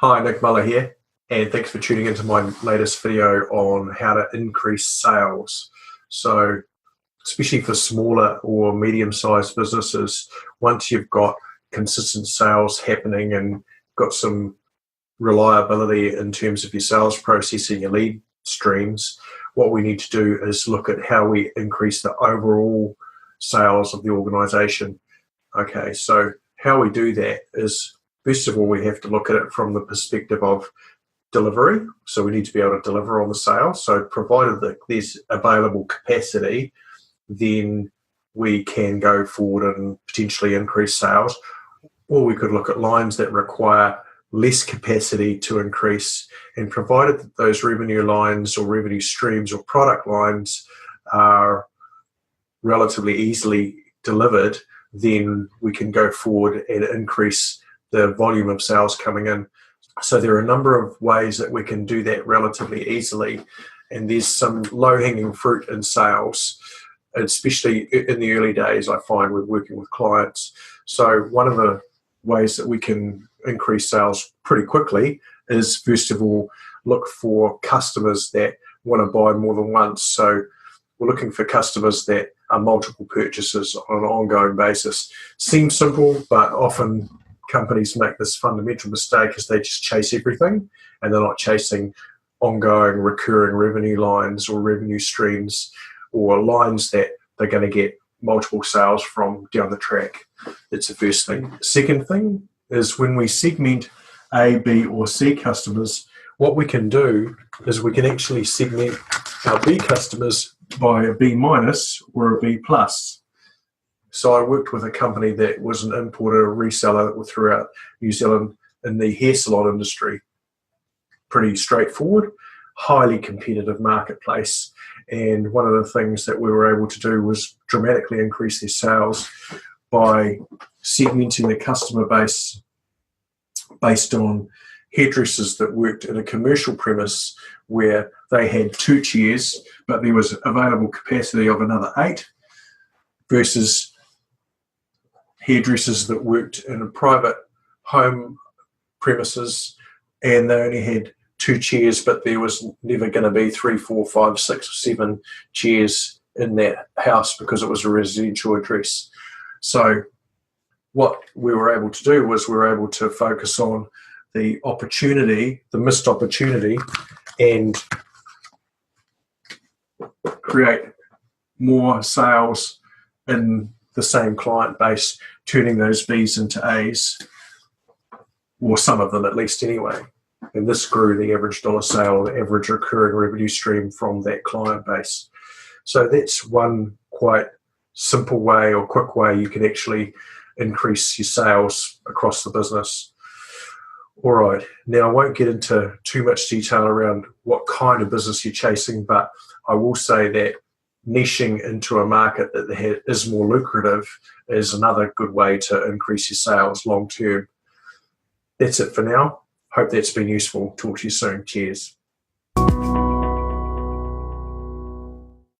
Hi, Nick Muller here, and thanks for tuning into my latest video on how to increase sales. So, especially for smaller or medium-sized businesses, once you've got consistent sales happening and got some reliability in terms of your sales process and your lead streams, what we need to do is look at how we increase the overall sales of the organization. Okay, so how we do that is, first of all, we have to look at it from the perspective of delivery. So we need to be able to deliver on the sale. So provided that there's available capacity, then we can go forward and potentially increase sales. Or we could look at lines that require less capacity to increase, and provided that those revenue lines or revenue streams or product lines are relatively easily delivered, then we can go forward and increase the volume of sales coming in. So there are a number of ways that we can do that relatively easily, and there's some low-hanging fruit in sales, especially in the early days, I find, with working with clients. So one of the ways that we can increase sales pretty quickly is, first of all, look for customers that want to buy more than once. So we're looking for customers that are multiple purchases on an ongoing basis. Seems simple, but often companies make this fundamental mistake is they just chase everything, and they're not chasing ongoing recurring revenue lines or revenue streams or lines that they're going to get multiple sales from down the track. That's the first thing. Second thing is, when we segment A, B, or C customers, what we can do is we can actually segment our B customers by a B minus or a B plus. So I worked with a company that was an importer, a reseller throughout New Zealand in the hair salon industry. Pretty straightforward, highly competitive marketplace. And one of the things that we were able to do was dramatically increase their sales by segmenting the customer base based on hairdressers that worked in a commercial premise where they had 2 chairs, but there was available capacity of another 8, versus hairdressers that worked in a private home premises and they only had 2 chairs, but there was never going to be 3, 4, 5, 6, or 7 chairs in that house because it was a residential address. So what we were able to do was we were able to focus on the opportunity, the missed opportunity, and create more sales in the same client base, turning those Bs into As, or some of them at least anyway. And this grew the average dollar sale, the average recurring revenue stream from that client base. So that's one quite simple way or quick way you can actually increase your sales across the business. All right, now I won't get into too much detail around what kind of business you're chasing, but I will say that niching into a market that is more lucrative is another good way to increase your sales long term. That's it for now. Hope that's been useful. Talk to you soon. Cheers.